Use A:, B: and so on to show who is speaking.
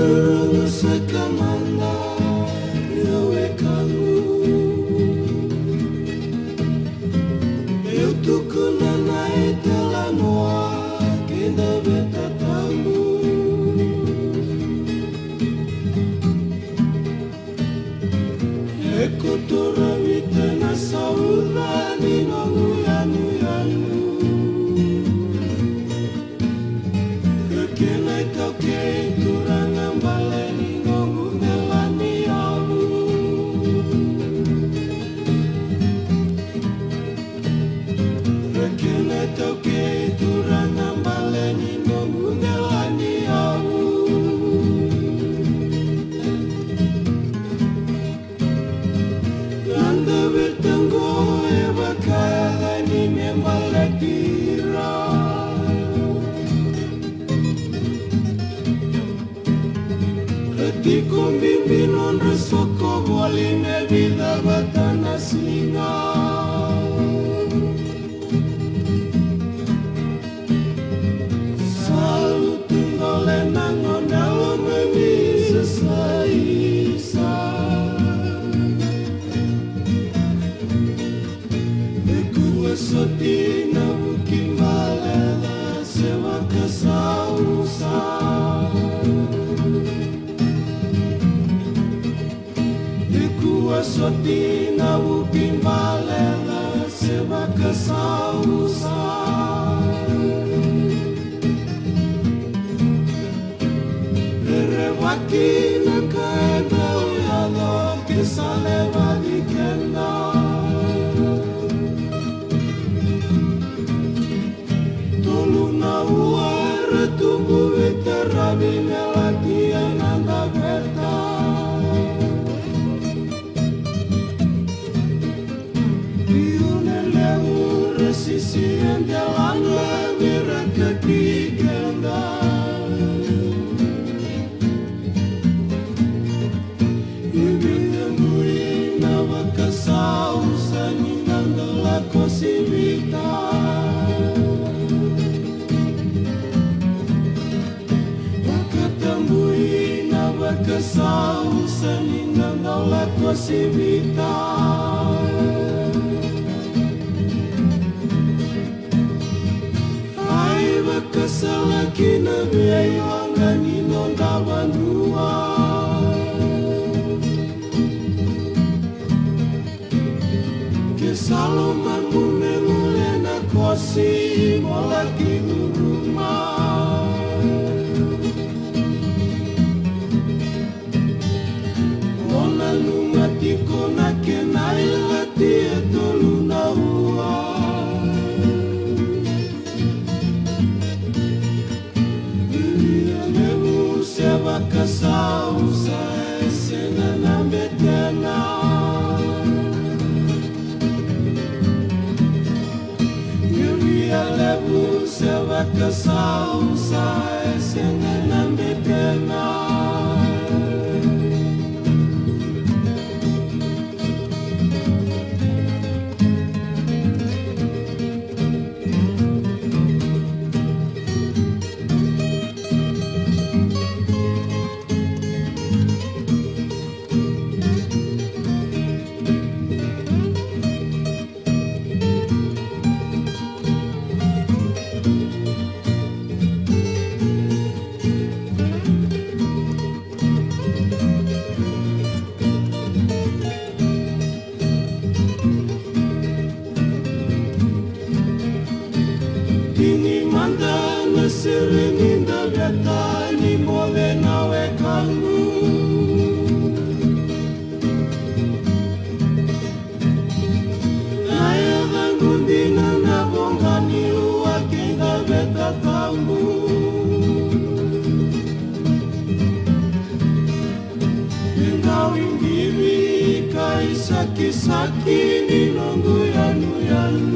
A: Kurungu sekamanda yawe kangu eu tukuna na itela noa kinda beta tamu ekotora vita na saura ni nongu yanu yanu kekena itauke turanga baleni nongu nelani amu kekena itauke turanga baleni nongu nelani amu Ganda bertenggo bakala ni membalatira Ketiko bimbinon resoko boline vida batana singa Salu tunggole nangon dalam memisa saisa Sotina bukin balela sewa kesausa Dikuwa sotina bukin balela sewa kesausa Rewakina kaenda uyalo kisale badikenda Tumbuh terabi melatian anda beta Piunen lewu resisian jalan lewira ketiganda Ingin temui nawa kesausan inang gelak kosibita Kesausan inang daulat wasibita Hai bakasalaki nabi aywangan inonda bandua Kesaloman mumemulena kosi molaki rumah Lumatico na kenai lati etolu na ua Ia lewu sewa kasausa esena na betena Ia lewu sewa kasausa esena na betena Ini mandana sereninda beta ni mole nawe kangu Naya gangundina na bongani ua kinda beta tambu Engkau indiri kai saki-saki ni nongu yanu yanu